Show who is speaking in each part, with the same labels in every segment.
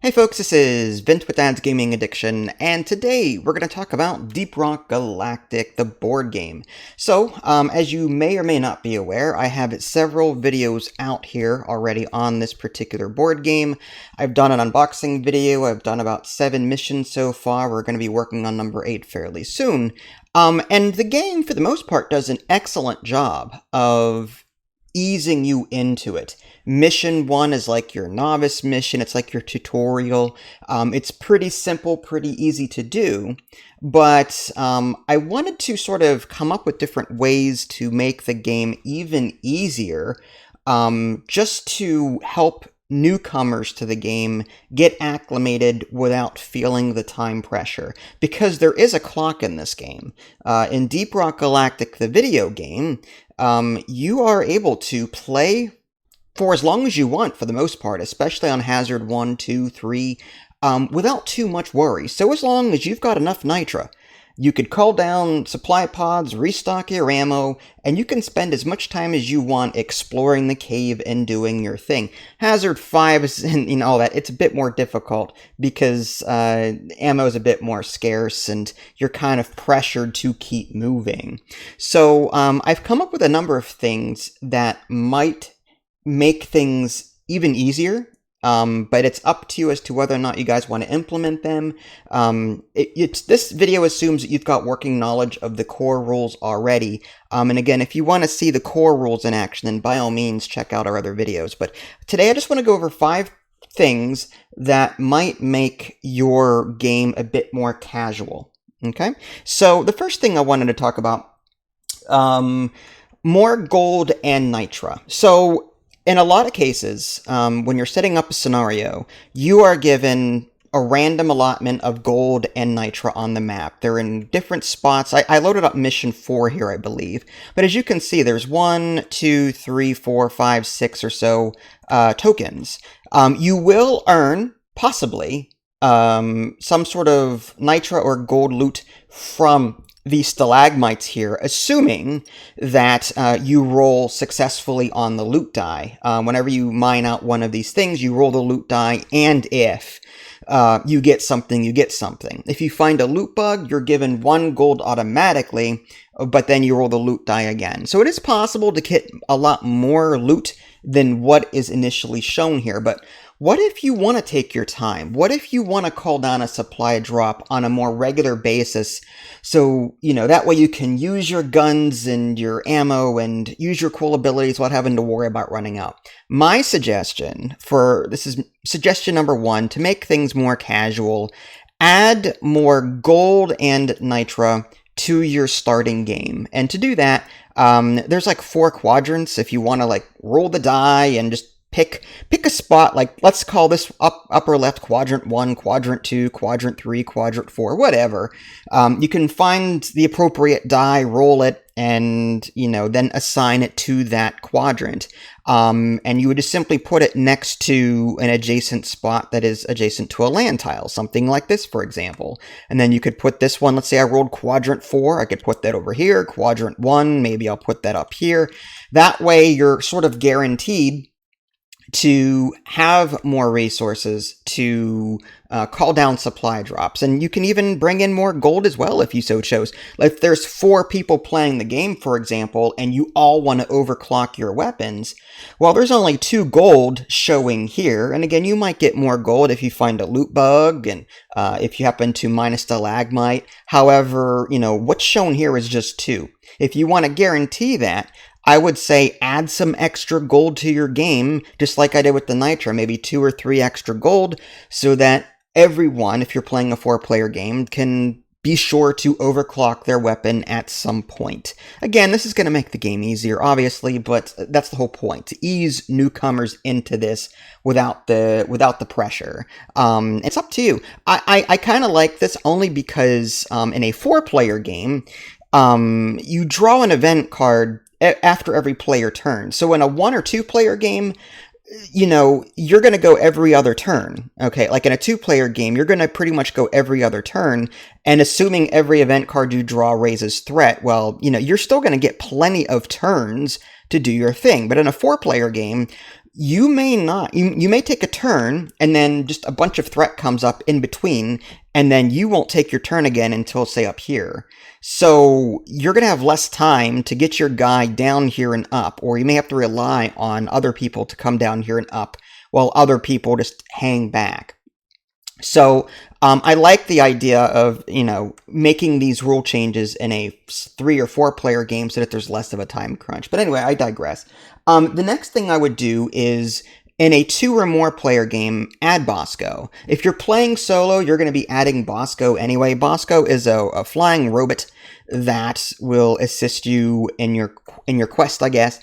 Speaker 1: Hey folks, this is Vint with Dad's Gaming Addiction, and today we're going to talk about Deep Rock Galactic, the board game. So, as you may or may not be aware, I have several videos out here already on this particular board game. I've done an unboxing video, I've done about 7 missions so far, we're going to be working on number 8 fairly soon. And the game, for the most part, does an excellent job of easing you into it. Mission 1 is like your novice mission, it's like your tutorial. It's pretty simple, pretty easy to do, but I wanted to sort of come up with different ways to make the game even easier, just to help newcomers to the game get acclimated without feeling the time pressure, because there is a clock in this game. In Deep Rock Galactic, the video game, you are able to play for as long as you want, for the most part, especially on Hazard 1, 2, 3, without too much worry. So as long as you've got enough nitra, you could call down supply pods, restock your ammo, and you can spend as much time as you want exploring the cave and doing your thing. Hazard 5 and all that, it's a bit more difficult because ammo is a bit more scarce and you're kind of pressured to keep moving. So I've come up with a number of things that might make things even easier. But it's up to you as to whether or not you guys want to implement them. This video assumes that you've got working knowledge of the core rules already. And again, if you want to see the core rules in action, then by all means, check out our other videos. But today I just want to go over 5 things that might make your game a bit more casual. Okay? So the first thing I wanted to talk about, more gold and nitra. So in a lot of cases, when you're setting up a scenario, you are given a random allotment of gold and nitra on the map. They're in different spots. I loaded up mission 4 here, I believe. But as you can see, there's 1, 2, 3, 4, 5, 6 or so tokens. You will earn, possibly, some sort of nitra or gold loot from the stalagmites here, assuming that you roll successfully on the loot die. Whenever you mine out one of these things, you roll the loot die, and if you get something, you get something. If you find a loot bug, you're given 1 gold automatically, but then you roll the loot die again. So it is possible to get a lot more loot than what is initially shown here, but what if you want to take your time? What if you want to call down a supply drop on a more regular basis? So, that way you can use your guns and your ammo and use your cool abilities without having to worry about running out. My suggestion this is suggestion number 1, to make things more casual, add more gold and nitra to your starting game. And to do that, there's like 4 quadrants if you want to roll the die and just pick a spot, let's call this upper left quadrant 1, quadrant 2, quadrant 3, quadrant 4, whatever. You can find the appropriate die, roll it, and then assign it to that quadrant. And you would just simply put it next to an adjacent spot that is adjacent to a land tile, something like this, for example. And then you could put this one, let's say I rolled quadrant 4, I could put that over here, quadrant 1, maybe I'll put that up here. That way you're sort of guaranteed to have more resources to call down supply drops. And you can even bring in more gold as well if you so chose. If there's 4 people playing the game, for example, and you all want to overclock your weapons, well, there's only 2 gold showing here. And again, you might get more gold if you find a loot bug and if you happen to mine a stalagmite. However, what's shown here is just 2. If you want to guarantee that, I would say add some extra gold to your game, just like I did with the nitra, maybe 2 or 3 extra gold, so that everyone, if you're playing a 4-player game, can be sure to overclock their weapon at some point. Again, this is going to make the game easier, obviously, but that's the whole point, to ease newcomers into this without the pressure. It's up to you. I kind of like this only because in a 4-player game, you draw an event card after every player turn. So in a 1 or 2 player game, you're going to go every other turn. Okay, like in a 2-player game, you're going to pretty much go every other turn, and assuming every event card you draw raises threat, well, you're still going to get plenty of turns to do your thing. But in a 4-player game, you may not. You may take a turn, and then just a bunch of threat comes up in between, and then you won't take your turn again until, say, up here. So you're going to have less time to get your guy down here and up, or you may have to rely on other people to come down here and up, while other people just hang back. So I like the idea of, making these rule changes in a 3 or 4 player game so that there's less of a time crunch. But anyway, I digress. The next thing I would do is, in a 2 or more player game, add Bosco. If you're playing solo, you're going to be adding Bosco anyway. Bosco is a flying robot that will assist you in your quest, I guess.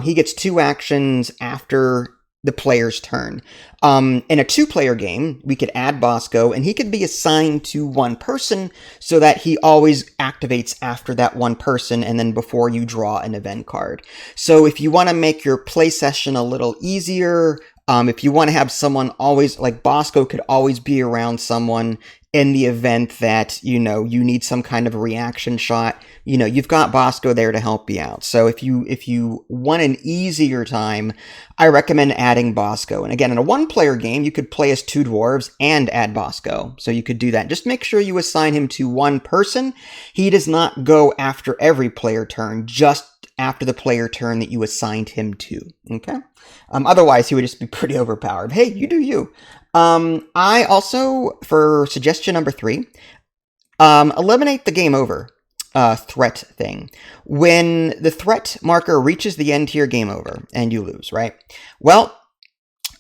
Speaker 1: He gets 2 actions after the player's turn. In a 2-player game, we could add Bosco, and he could be assigned to one person so that he always activates after that one person and then before you draw an event card. So if you want to make your play session a little easier, if you want to have someone always, like Bosco could always be around someone in the event that, you need some kind of a reaction shot, you've got Bosco there to help you out. So if you want an easier time, I recommend adding Bosco. And again, in a 1-player game, you could play as 2 dwarves and add Bosco. So you could do that. Just make sure you assign him to one person. He does not go after every player turn, just after the player turn that you assigned him to. Okay? Otherwise, he would just be pretty overpowered. Hey, you do you. I also, for suggestion number 3, eliminate the game over threat thing. When the threat marker reaches the end here, game over, and you lose, right? Well,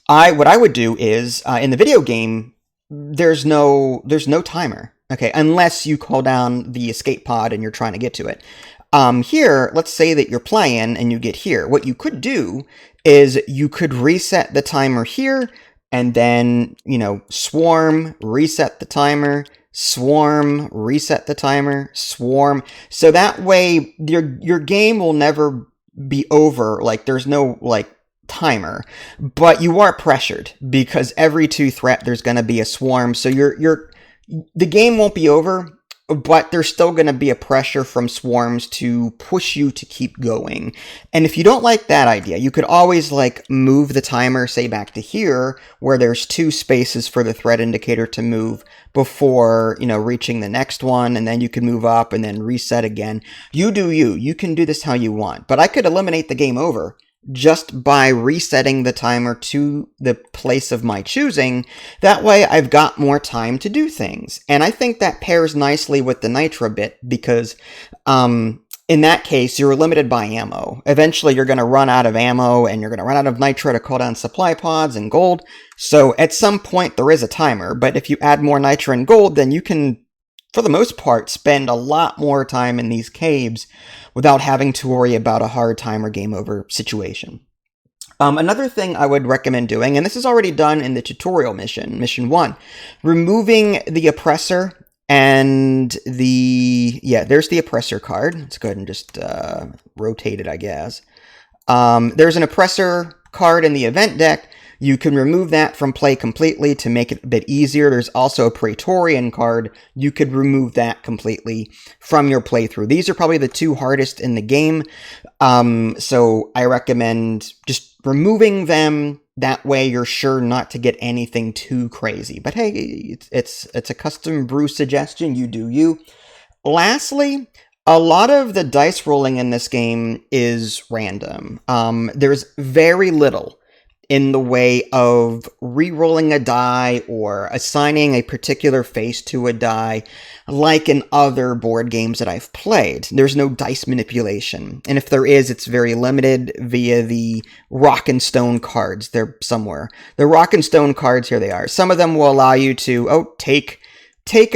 Speaker 1: what I would do is, in the video game, there's no timer, okay, unless you call down the escape pod and you're trying to get to it. Here, let's say that you're playing and you get here. What you could do is you could reset the timer here, and then, swarm, reset the timer, swarm, reset the timer, swarm. So that way, your game will never be over. Like, there's no, timer. But you are pressured, because every 2 threat, there's going to be a swarm. So the game won't be over, but there's still going to be a pressure from swarms to push you to keep going. And if you don't like that idea, you could always move the timer, say, back to here, where there's 2 spaces for the threat indicator to move before, reaching the next one, and then you can move up and then reset again. You do you. You can do this how you want. But I could eliminate the game over just by resetting the timer to the place of my choosing. That way I've got more time to do things. And I think that pairs nicely with the Nitra bit, because in that case, you're limited by ammo. Eventually you're going to run out of ammo, and you're going to run out of Nitra to call down supply pods and gold. So at some point there is a timer, but if you add more Nitra and gold, then you can, for the most part, spend a lot more time in these caves without having to worry about a hard time or game over situation. Another thing I would recommend doing, and this is already done in the tutorial mission 1, removing the oppressor and there's the oppressor card. Let's go ahead and just rotate it, I guess. There's an oppressor card in the event deck. You can remove that from play completely to make it a bit easier. There's also a Praetorian card. You could remove that completely from your playthrough. These are probably the 2 hardest in the game. So I recommend just removing them. That way you're sure not to get anything too crazy. But hey, it's a custom brew suggestion. You do you. Lastly, a lot of the dice rolling in this game is random. There's very little in the way of re-rolling a die or assigning a particular face to a die, like in other board games that I've played. There's no dice manipulation. And if there is, it's very limited via the rock and stone cards. They're somewhere. The rock and stone cards, here they are. Some of them will allow you to, take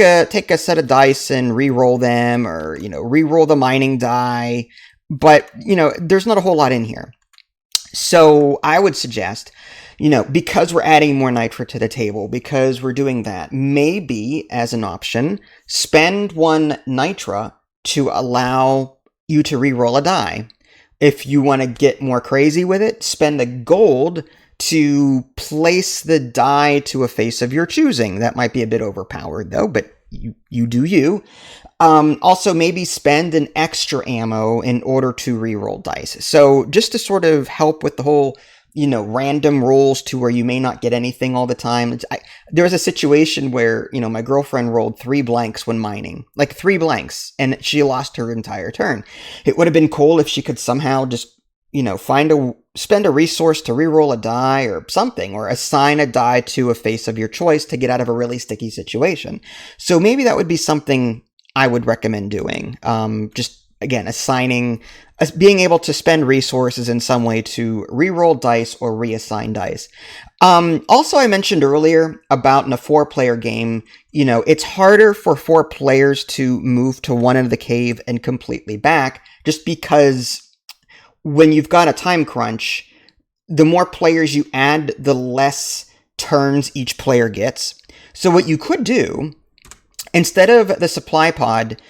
Speaker 1: a set of dice and re-roll them, or, re-roll the mining die. But, there's not a whole lot in here. So I would suggest, because we're adding more Nitra to the table, because we're doing that, maybe as an option, spend 1 Nitra to allow you to reroll a die. If you want to get more crazy with it, spend a gold to place the die to a face of your choosing. That might be a bit overpowered though, but you do you. Also, maybe spend an extra ammo in order to reroll dice. So just to sort of help with the whole, random rolls to where you may not get anything all the time. There was a situation where, my girlfriend rolled 3 blanks when mining, like 3 blanks, and she lost her entire turn. It would have been cool if she could somehow just, spend a resource to reroll a die or something, or assign a die to a face of your choice to get out of a really sticky situation. So maybe that would be something I would recommend doing. Just again, being able to spend resources in some way to reroll dice or reassign dice. Also, I mentioned earlier about in a 4-player game, it's harder for 4 players to move to one end of the cave and completely back, just because when you've got a time crunch, the more players you add, the less turns each player gets. So what you could do, instead of the supply pod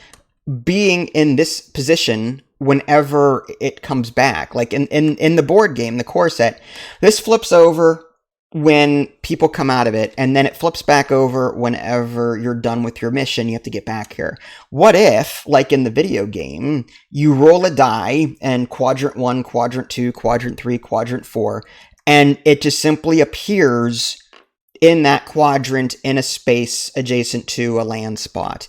Speaker 1: being in this position whenever it comes back, like in the board game, the core set, this flips over when people come out of it, and then it flips back over whenever you're done with your mission. You have to get back here. What if, like in the video game, you roll a die and quadrant 1, quadrant 2, quadrant 3, quadrant 4, and it just simply appears in that quadrant in a space adjacent to a land spot.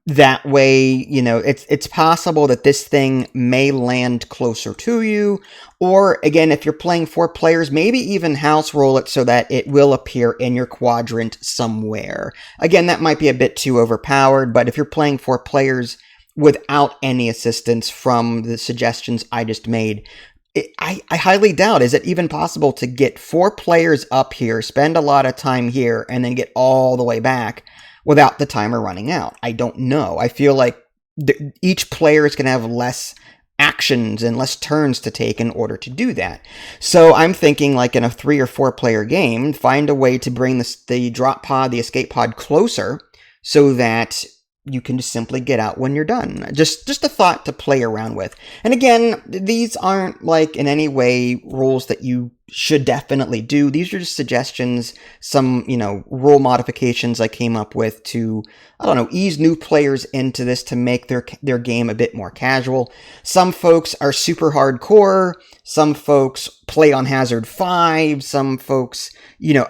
Speaker 1: That way, it's possible that this thing may land closer to you, or again, if you're playing 4 players, maybe even house roll it so that it will appear in your quadrant somewhere. Again, that might be a bit too overpowered, but if you're playing 4 players without any assistance from the suggestions I just made, I highly doubt, is it even possible to get 4 players up here, spend a lot of time here, and then get all the way back without the timer running out? I don't know. I feel like each player is going to have less actions and less turns to take in order to do that. So I'm thinking, like in a 3 or 4 player game, find a way to bring the drop pod, the escape pod closer so that you can just simply get out when you're done. Just a thought to play around with. And again, these aren't like in any way rules that you should definitely do. These are just suggestions, some, rule modifications I came up with to, ease new players into this to make their game a bit more casual. Some folks are super hardcore. Some folks play on Hazard 5. Some folks,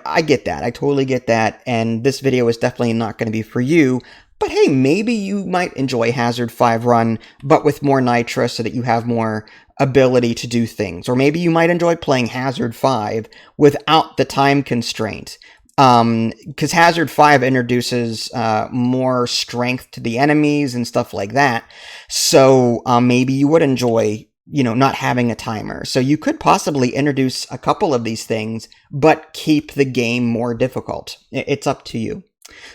Speaker 1: I get that. I totally get that. And this video is definitely not going to be for you. But hey, maybe you might enjoy Hazard 5 run, but with more Nitra so that you have more ability to do things. Or maybe you might enjoy playing Hazard 5 without the time constraint. Because Hazard 5 introduces more strength to the enemies and stuff like that. So maybe you would enjoy, not having a timer. So you could possibly introduce a couple of these things, but keep the game more difficult. It's up to you.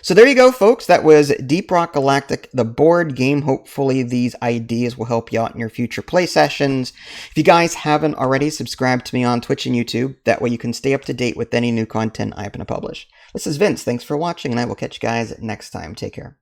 Speaker 1: So there you go, folks. That was Deep Rock Galactic, the board game. Hopefully these ideas will help you out in your future play sessions. If you guys haven't already, subscribe to me on Twitch and YouTube. That way you can stay up to date with any new content I happen to publish. This is Vince. Thanks for watching, and I will catch you guys next time. Take care.